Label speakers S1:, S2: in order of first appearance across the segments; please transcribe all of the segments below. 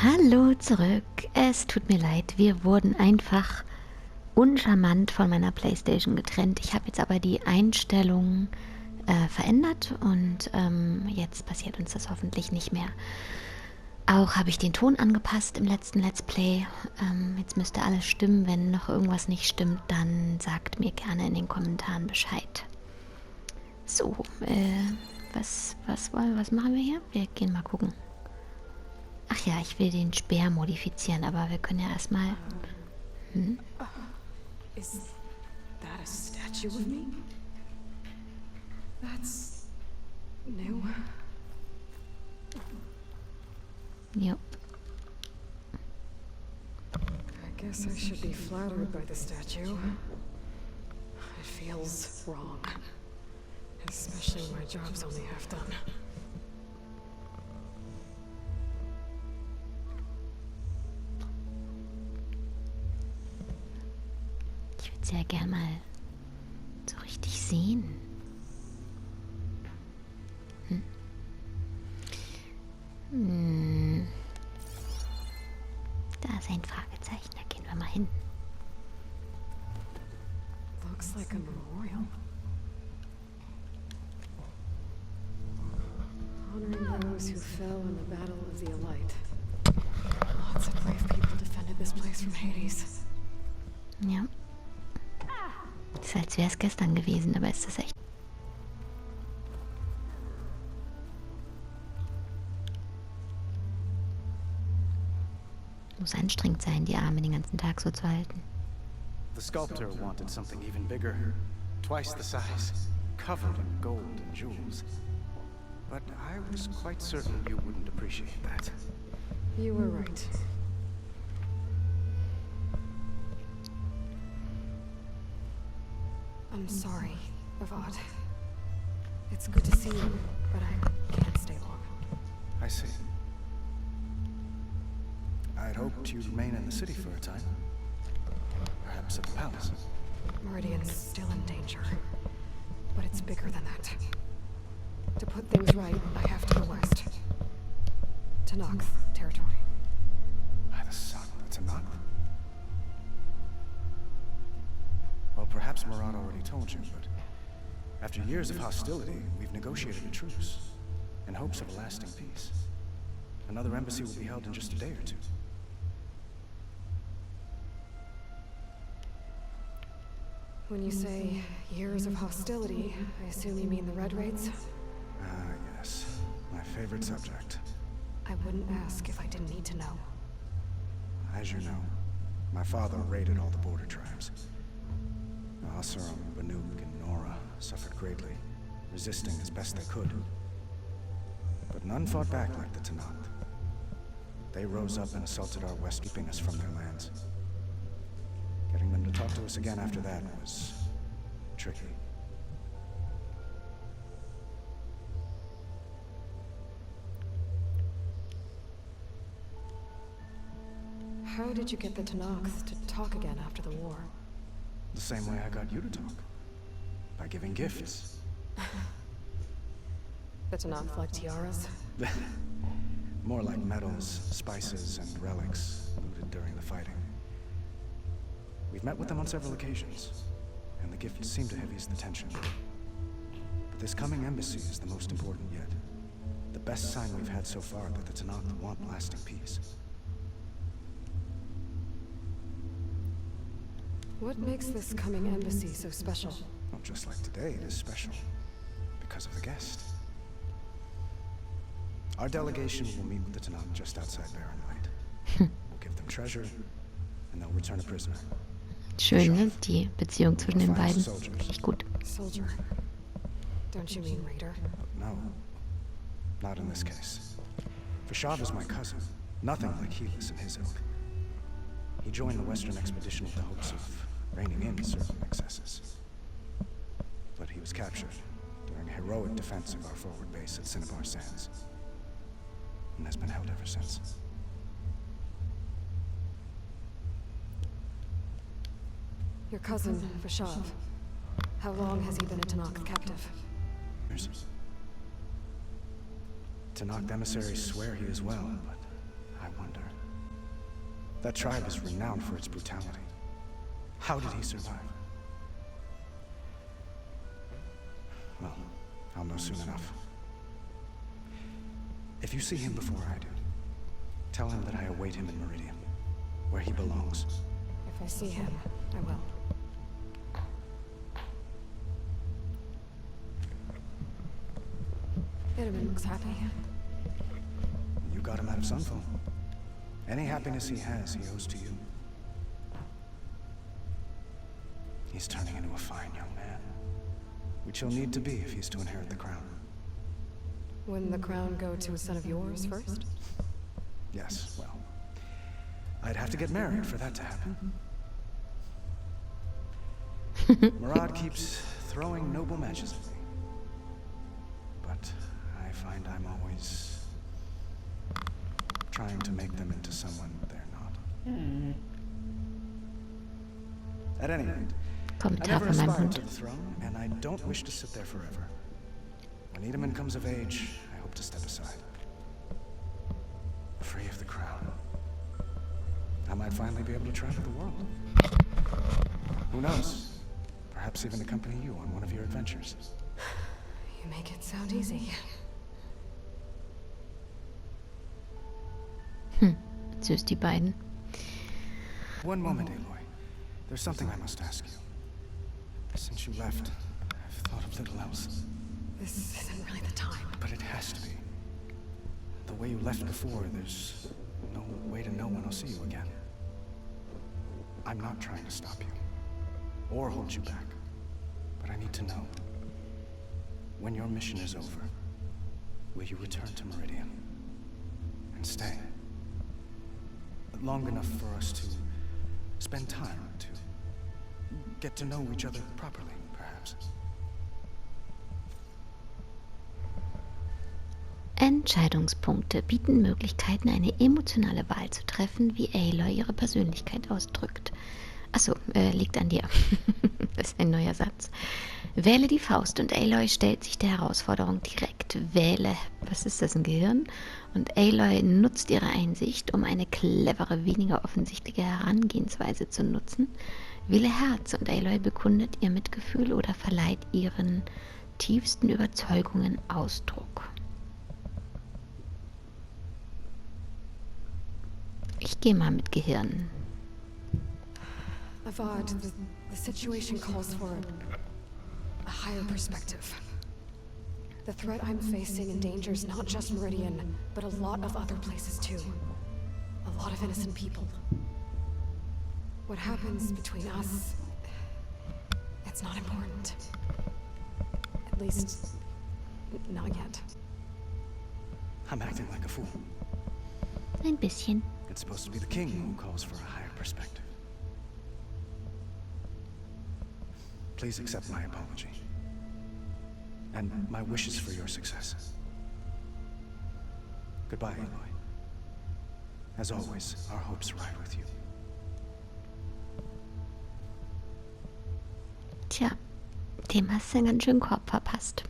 S1: Hallo zurück. Es tut mir leid, wir wurden einfach uncharmant von meiner Playstation getrennt. Ich habe jetzt aber die Einstellungen verändert und jetzt passiert uns das hoffentlich nicht mehr. Auch habe ich den Ton angepasst im letzten Let's Play. Jetzt müsste alles stimmen. Wenn noch irgendwas nicht stimmt, dann sagt mir gerne in den Kommentaren Bescheid. So, was machen wir hier? Wir gehen mal gucken. Ach ja, ich will den Speer modifizieren, aber wir können ja erstmal...
S2: Is that a statue of me? That's new.
S1: Jo.
S2: I guess I should be flattered by the statue. It feels wrong. Especially when my job's only half done.
S1: Ich würde es ja gerne mal so richtig sehen. Da ist ein Fragezeichen, da gehen wir mal hin.
S2: Looks like a memorial. Honoring those who fell in the Battle of the Elite. Lots of brave people defended this place from Hades.
S1: Ja. Ist, als wäre es gestern gewesen, aber ist das echt? Muss anstrengend sein, die Arme den ganzen Tag so zu halten.
S3: The sculptor wanted something even bigger, twice the size, covered in gold and jewels. But I was quite certain you wouldn't appreciate that.
S2: You were right. I'm sorry, Avad. It's good to see you, but I can't stay long.
S3: I see. I'd hoped you'd remain in the city for a time. Perhaps at the palace.
S2: Meridian's still in danger, but it's bigger than that. To put things right, I have to go west. To Nox territory.
S3: By the sun, that's a knock. Well, perhaps Murad already told you, but after years of hostility, we've negotiated a truce in hopes of a lasting peace. Another embassy will be held in just a day or two.
S2: When you say years of hostility, I assume you mean the Red Raids?
S3: Ah, yes. My favorite subject.
S2: I wouldn't ask if I didn't need to know.
S3: As you know, my father raided all the border tribes. Asurum, Banuk, and Nora suffered greatly, resisting as best they could. But none fought back like the Tenakth. They rose up and assaulted our west, keeping us from their lands. Getting them to talk to us again after that was tricky.
S2: How did you get the Tenakth to talk again after the war?
S3: The same way I got you to talk. By giving gifts.
S2: The Tenakth like tiaras?
S3: More like metals, spices, and relics looted during the fighting. We've met with them on several occasions, and the gifts seem to have eased the tension. But this coming embassy is the most important yet. The best sign we've had so far that the Tenakth want lasting peace.
S2: What makes this coming embassy so special?
S3: Well, just like today, it is special. Because of the guest. Our delegation will meet with the Tenakth just outside Barren. We'll give them treasure, and they'll return a prisoner.
S1: Schön, ne? Die Beziehung zwischen den beiden. Echt gut.
S2: Soldier. Don't you mean raider?
S3: No. Not in this case. Fashav is my cousin. Nothing like Helis and his ilk. He joined the Western expedition with the hopes of reining in certain excesses. But he was captured during a heroic defense of our forward base at Cinnabar Sands. And has been held ever since.
S2: Your cousin, Fashav. How long has he been a Tenakth captive?
S3: Years. Tenakth emissaries swear he is well, but I wonder. That tribe is renowned for its brutality. How did he survive? Well, I'll know soon enough. If you see him before I do, tell him that I await him in Meridian, where he belongs.
S2: If I see him, I will. Bitterman looks happy.
S3: You got him out of Sunfall. Any happiness he has, he owes to you. He's turning into a fine young man, which he'll need to be if he's to inherit the crown.
S2: Wouldn't the crown go to a son of yours first?
S3: Yes, well, I'd have to get married for that to happen. Murad keeps throwing noble matches at me. But I find I'm always trying to make them into someone they're not. At any rate, I never aspired to the throne, and I don't wish to sit there forever. When Edelman comes of age, I hope to step aside. Free of the crown. I might finally be able to travel the world. Who knows? Perhaps even accompany you on one of your adventures.
S2: You make it sound easy.
S1: Süß, die beiden.
S3: One moment, Aloy. There's something I must ask you. Since you left, I've thought of little else.
S2: This isn't really the time.
S3: But it has to be. The way you left before, there's no way to know when I'll see you again. I'm not trying to stop you, or hold you back. But I need to know. When your mission is over, will you return to Meridian? And stay? Long enough for us to spend time, to get to know each other properly, perhaps.
S1: Entscheidungspunkte bieten Möglichkeiten, eine emotionale Wahl zu treffen, wie Aloy ihre Persönlichkeit ausdrückt. Achso, liegt an dir. Das ist ein neuer Satz. Wähle die Faust und Aloy stellt sich der Herausforderung direkt. Wähle, was ist das, ein Gehirn? Und Aloy nutzt ihre Einsicht, um eine clevere, weniger offensichtliche Herangehensweise zu nutzen. Wähle Herz und Aloy bekundet ihr Mitgefühl oder verleiht ihren tiefsten Überzeugungen Ausdruck. Ich gehe mal mit Gehirn.
S2: Avad, the situation calls for a higher perspective. The threat I'm facing endangers not just Meridian, but a lot of other places too. A lot of innocent people. What happens between us, it's not important. At least, not yet.
S3: I'm acting like a fool.
S1: Ein bisschen.
S3: It's supposed to be the king who calls for a higher perspective. Please accept my apology. And my wishes for your success. Goodbye, Aloy. As always, our hopes ride with you.
S1: Tja, dem hast du einen ganz schön Korb verpasst.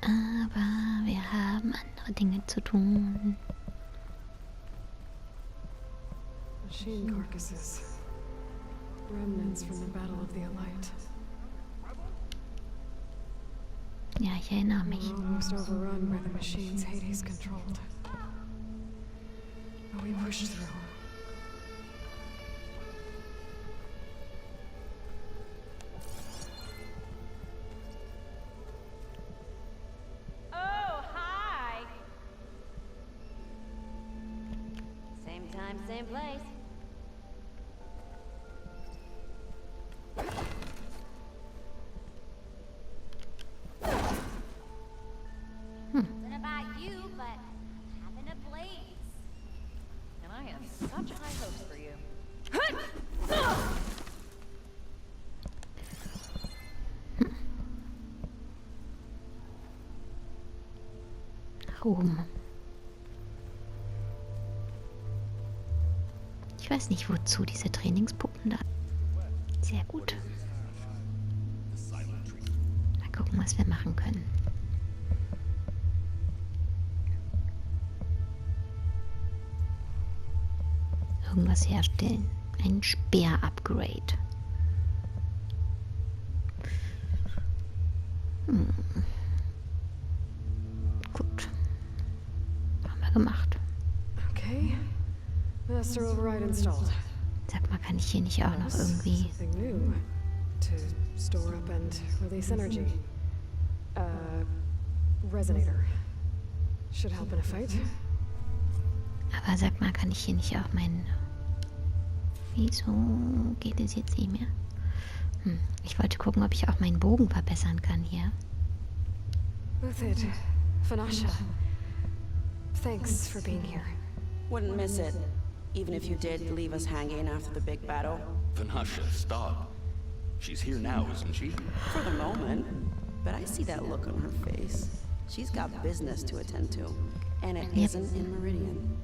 S1: Aber wir haben andere Dinge zu tun.
S2: Machine carcasses. Remnants from the Battle of the Elite.
S1: Ja, ich erinnere mich.
S2: We're almost overrun by the machines Hades controlled. But we pushed through.
S4: Oh, hi! Same time, same place. Nothing about you, but having a blaze. And I have such high hopes for you.
S1: Ruhm. Ich weiß nicht, wozu diese Trainingspuppen da. Sehr gut. Mal gucken, was wir machen können. irgendwas herstellen. Ein Speer-Upgrade. Gut. Haben wir gemacht.
S2: Okay. Master override installed.
S1: Sag mal, kann ich hier nicht auch noch irgendwie...
S2: Something new. To store up and release energy. Resonator. Should help in a fight.
S1: Aber sag mal, kann ich hier nicht auch meinen... Wieso geht es jetzt nicht mehr? Ich wollte gucken, ob ich auch meinen Bogen verbessern kann hier.
S2: Uthid, Vanasha. Thanks for being here.
S5: Wouldn't miss it, even if you did leave us hanging after the big battle.
S6: Vanasha, stop. She's here now, isn't she?
S5: For the moment. But I see that look on her face. She's got business to attend to. And it isn't in Meridian.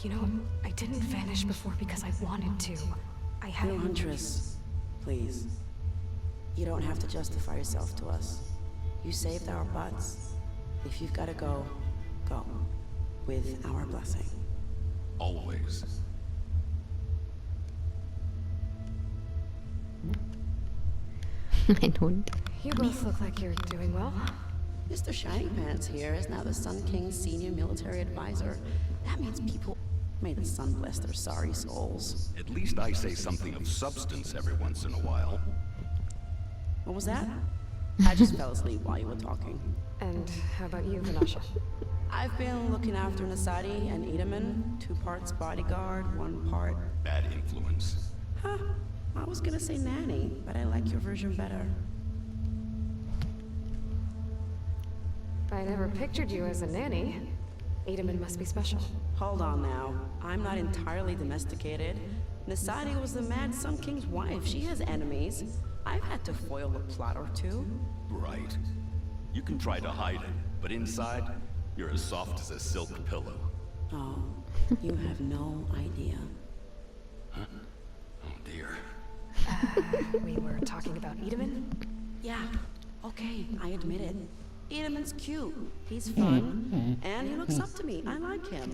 S2: You know, I didn't vanish before because I wanted to. I had...
S5: Little Huntress, please. You don't have to justify yourself to us. You saved our butts. If you've gotta go, go. With our blessing.
S6: Always.
S1: Mein Hund.
S2: You both look like you're doing well.
S5: Mr. Shiny Pants here is now the Sun King's senior military advisor. That means people... May the sun bless their sorry souls.
S6: At least I say something of substance every once in a while.
S5: What was that? I just fell asleep while you were talking.
S2: And how about you, Vanasha?
S5: I've been looking after Nasadi and Edaman, 2 parts bodyguard, 1 part...
S6: Bad influence.
S5: Huh, I was gonna say nanny, but I like your version better.
S2: I never pictured you as a nanny. Edaman must be special.
S5: Hold on now. I'm not entirely domesticated. Nasadi was the Mad Sun King's wife. She has enemies. I've had to foil a plot or 2.
S6: Right. You can try to hide it, but inside, you're as soft as a silk pillow.
S5: Oh, you have no idea.
S6: Huh? Oh dear.
S2: We were talking about Edaman?
S5: Yeah, okay, I admit it. Edaman's cute. He's fun, and he looks up to me. I like him.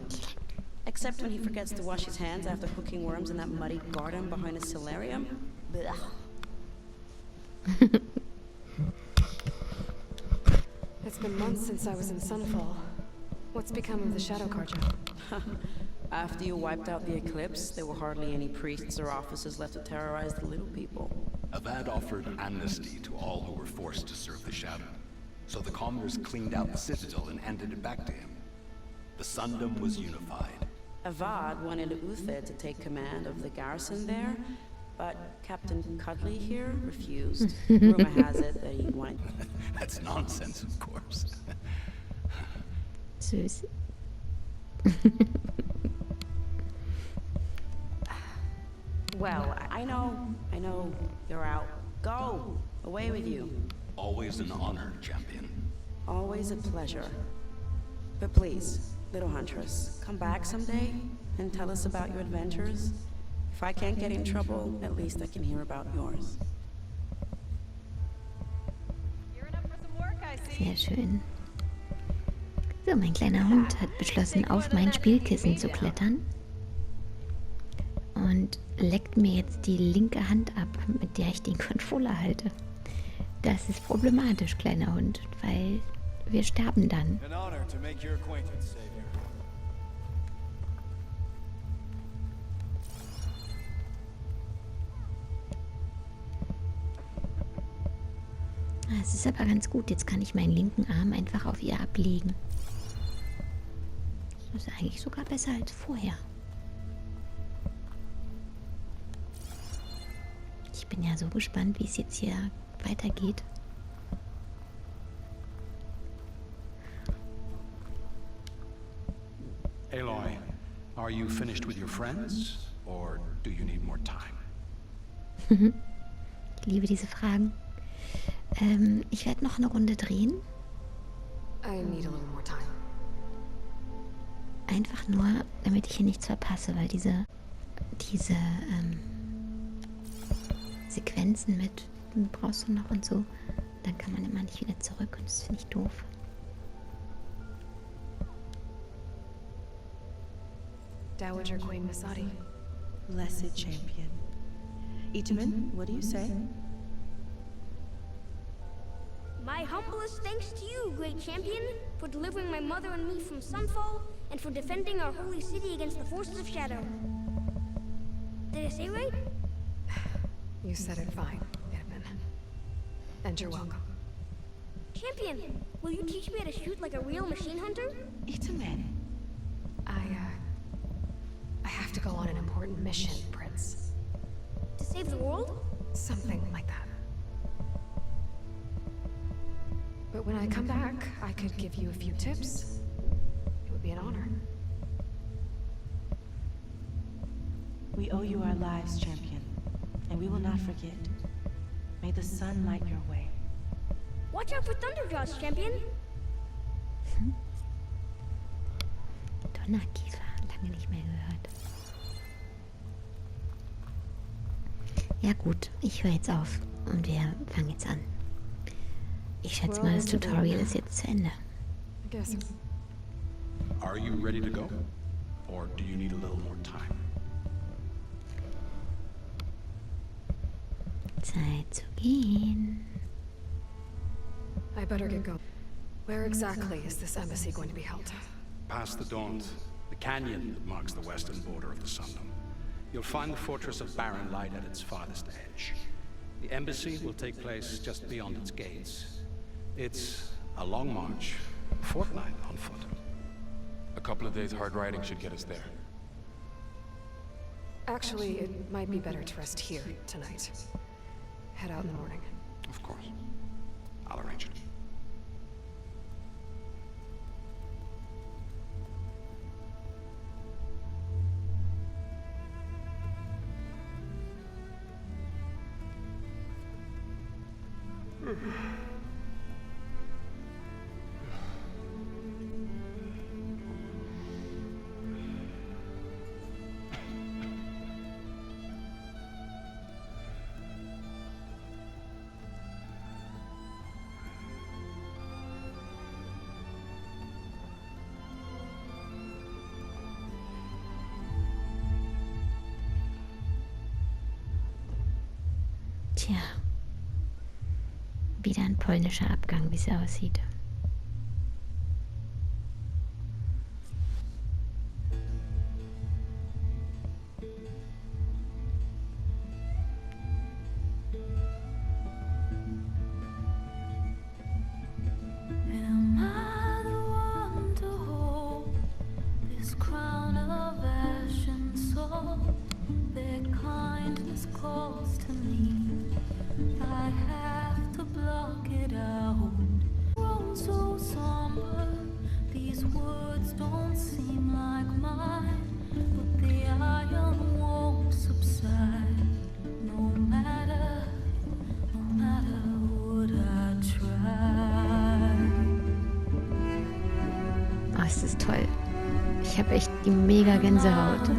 S5: Except when he forgets to wash his hands after cooking worms in that muddy garden behind his solarium. Blech.
S2: It's been months since I was in Sunfall. What's become of the Shadow Carja?
S5: After you wiped out the eclipse, there were hardly any priests or officers left to terrorize the little people.
S6: Avad offered amnesty to all who were forced to serve the Shadow. So the commoners cleaned out the citadel and handed it back to him. The Sundom was unified.
S5: Avad wanted Uthid to take command of the garrison there, but Captain Cuddly here refused. Rumor has it that he wanted...
S6: That's nonsense, of course.
S1: Süß.
S5: Well, I know, you're out. Go! Away with you.
S6: Always an honor, champion.
S5: Always a pleasure. But please, little Huntress, come back someday and tell us about your adventures. If I can't get in trouble, at least I can hear about yours.
S1: Sehr schön. So, mein kleiner Hund hat beschlossen, auf mein Spielkissen zu klettern. Und leckt mir jetzt die linke Hand ab, mit der ich den Controller halte. Das ist problematisch, kleiner Hund, weil wir sterben dann.
S3: An honor to make your acquaintance, Savior.
S1: Es ist aber ganz gut, jetzt kann ich meinen linken Arm einfach auf ihr ablegen. Das ist eigentlich sogar besser als vorher. Ich bin ja so gespannt, wie es jetzt hier weitergeht.
S7: Aloy, are you finished with your friends, or do you need more time?
S1: Ich liebe diese Fragen. Ich werde noch eine Runde drehen.
S2: I need a little more time.
S1: Einfach nur, damit ich hier nichts verpasse, weil diese Sequenzen mit brauchst du noch und so, dann kann man immer nicht wieder zurück und das finde ich doof.
S2: Dowager Queen Nasadi.
S5: blessed champion. Itaman, what do you say?
S8: My humblest thanks to you, great champion, for delivering my mother and me from Sunfall, and for defending our holy city against the forces of Shadow. Did I say right?
S2: You said it fine, Edmund. And you're welcome.
S8: Champion, will you teach me how to shoot like a real machine hunter?
S5: Itaman.
S2: I have to go on an important mission, Prince.
S8: To save the world?
S2: Something like that. But when I come back, I could give you a few tips. It would be an honor.
S5: We owe you our lives, champion, and we will not forget. May the sun light your way.
S8: Watch out for Thunderjaws, champion!
S1: Donnerkiefer, lange nicht mehr gehört. Ja gut, ich höre jetzt auf und wir fangen jetzt an. Ich schätze mal, das Tutorial ist jetzt zu Ende.
S2: I guess.
S7: Are you ready to go? Or do you need a little more time?
S1: Zeit zu gehen.
S2: I better get going. Where exactly is this embassy going to be held?
S7: Past the Daunt, the canyon that marks the western border of the Sundom, you'll find the fortress of Barren Light at its farthest edge. The embassy will take place just beyond its gates. It's a long march, a fortnight on foot.
S9: A couple of days hard riding should get us there.
S2: Actually, it might be better to rest here tonight. Head out in the morning.
S9: Of course. I'll arrange it.
S1: Tja, wieder ein polnischer Abgang, wie es aussieht.
S10: Am I the one to hold this crown of ash and soul? Their kindness calls to me. I have to block it out. Grown so somber, these words don't seem like mine, but the iron won't subside. No matter what I try.
S1: Oh, es ist toll. Ich habe echt die mega Gänsehaut.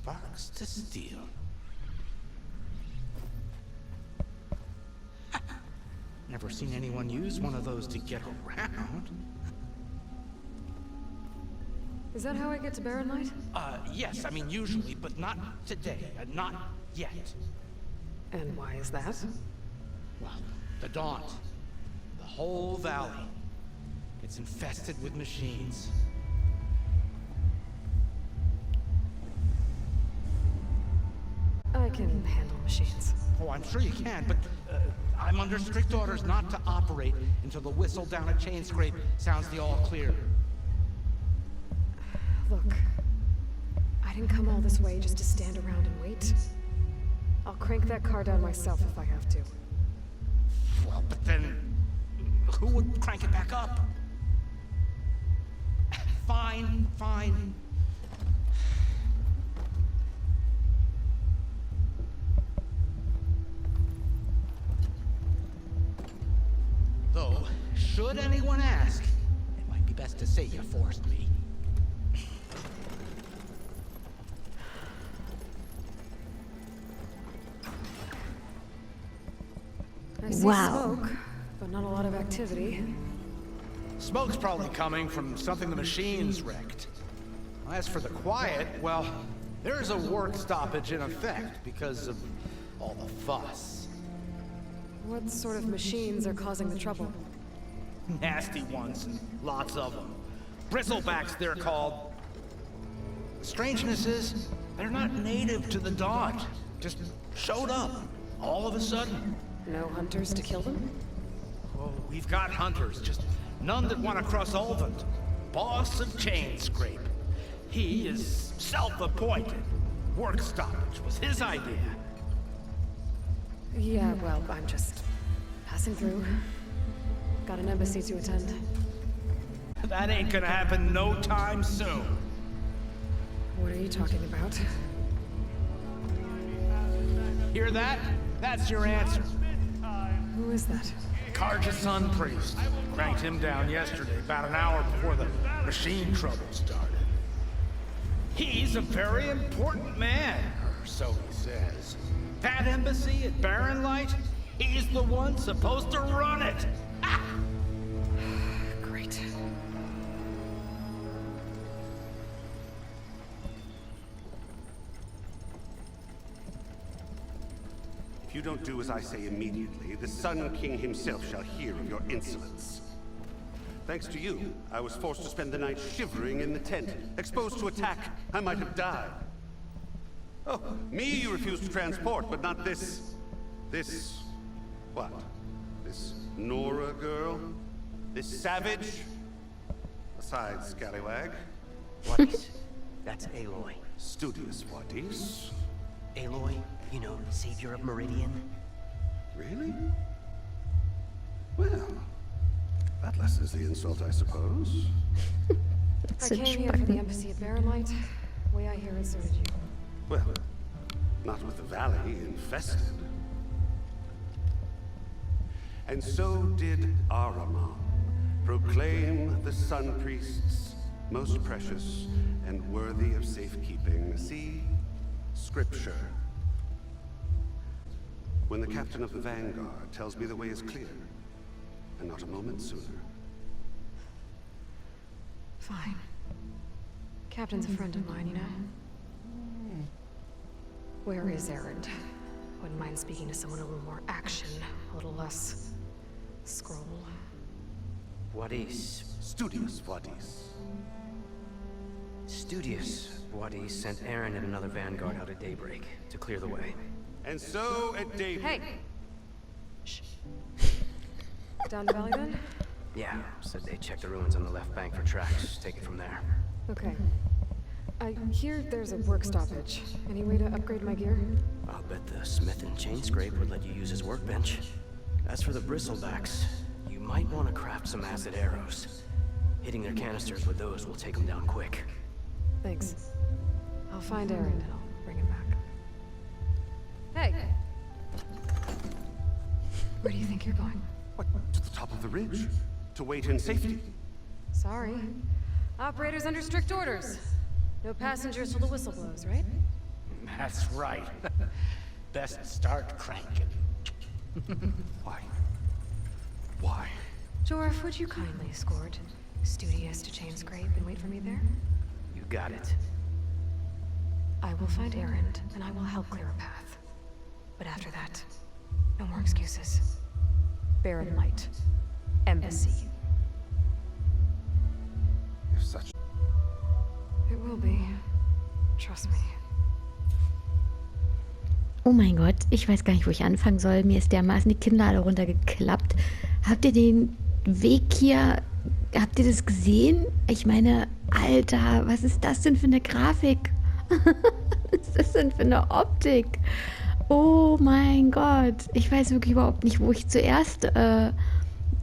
S11: Sparks to steel. Never seen anyone use one of those to get around.
S2: Is that how I get to Barren Light?
S11: Yes, I mean usually, but not today. Not yet.
S2: And why is that?
S11: Well, the Daunt. The whole valley. It's infested with machines.
S2: I can handle machines.
S11: Oh, I'm sure you can, but I'm under strict orders not to operate until the whistle down a chain scrape sounds the all clear.
S2: Look, I didn't come all this way just to stand around and wait. I'll crank that car down myself if I have to.
S11: Well, but then who would crank it back up? Fine, fine. Though, should anyone ask, it might be best to say you forced me.
S2: I see smoke, but not a lot of activity.
S7: Smoke's probably coming from something the machines wrecked. As for the quiet, well, there's a work stoppage in effect because of all the fuss.
S2: What sort of machines are causing the trouble?
S7: Nasty ones, and lots of them. Bristlebacks, they're called. The strangeness is, they're not native to the Daunt. Just showed up, all of a sudden.
S2: No hunters to kill them?
S7: Oh, we've got hunters, just none that want to cross Ulvund. Boss of Chain Scrape. He is self-appointed. Work stoppage was his idea.
S2: Yeah, well, I'm just passing through. Got an embassy to attend.
S7: That ain't gonna happen no time soon.
S2: What are you talking about?
S7: Hear that? That's your answer.
S2: Who is that?
S7: Karja's son priest. Cranked him down yesterday, about an hour before the machine trouble started. He's a very important man, or so he says. That embassy at Barren Light, he's the one supposed to run it. Ah!
S2: Great.
S12: If you don't do as I say immediately, the Sun King himself shall hear of your insolence. Thanks to you, I was forced to spend the night shivering in the tent. Exposed to attack, I might have died. Oh, me you refused to transport, but not this... what? This Nora girl? This savage? Besides, scallywag.
S13: Wadis. That's Aloy.
S12: Studious Wadis.
S13: Aloy, you know, savior of Meridian.
S12: Really? Well, that lessens the insult, I suppose.
S2: I came here for the embassy at Barren Light. Way I hear it, so did you.
S12: Well, not with the valley infested. And so did Ahriman, proclaim the Sun Priests most precious and worthy of safekeeping. See, Scripture. When the captain of the Vanguard tells me the way is clear, and not a moment sooner.
S2: Fine. Captain's a friend of mine, you know? Where is Erend? Wouldn't mind speaking to someone a little more action, a little less... scroll.
S13: Wadis.
S12: Studious Wadis.
S13: Studious Wadis sent Aaron and another vanguard out at daybreak to clear the way.
S12: And so at daybreak...
S2: Hey! Shh. Down the valley then?
S13: Yeah, said they checked the ruins on the left bank for tracks. Take it from there.
S2: Okay. I hear there's a work stoppage. Any way to upgrade my gear?
S13: I'll bet the smith and chain scrape would let you use his workbench. As for the bristlebacks, you might want to craft some acid arrows. Hitting their canisters with those will take them down quick.
S2: Thanks. I'll find Erend and I'll bring him back. Hey! Where do you think you're going?
S12: What, to the top of the ridge? To wait in safety?
S2: Sorry. Operator's under strict orders. No passengers till the whistle blows, right?
S11: That's right. Best start cranking.
S6: Why? Why?
S2: Jorf, would you kindly escort Studious to chain scrape and wait for me there?
S13: You got it.
S2: I will find Errand, and I will help clear a path. But after that, no more excuses. Baron Light. Embassy.
S9: If such...
S2: It will be. Trust me.
S1: Oh mein Gott, ich weiß gar nicht, wo ich anfangen soll. Mir ist dermaßen die Kinnlade runtergeklappt. Habt ihr den Weg hier, habt ihr das gesehen? Ich meine, Alter, was ist das denn für eine Grafik? Was ist das denn für eine Optik? Oh mein Gott, ich weiß wirklich überhaupt nicht, wo ich zuerst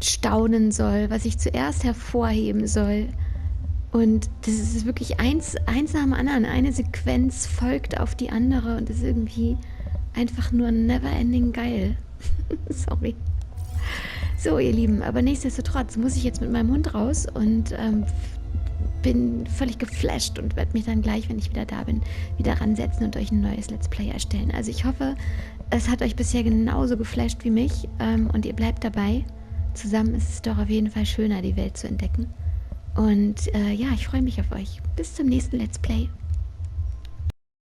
S1: staunen soll, was ich zuerst hervorheben soll. Und das ist wirklich eins nach dem anderen. Eine Sequenz folgt auf die andere und ist irgendwie einfach nur never-ending geil. Sorry. So, ihr Lieben, aber nichtsdestotrotz muss ich jetzt mit meinem Hund raus und bin völlig geflasht und werde mich dann gleich, wenn ich wieder da bin, wieder ransetzen und euch ein neues Let's Play erstellen. Also ich hoffe, es hat euch bisher genauso geflasht wie mich und ihr bleibt dabei. Zusammen ist es doch auf jeden Fall schöner, die Welt zu entdecken. Und ja, ich freue mich auf euch. Bis zum nächsten Let's Play.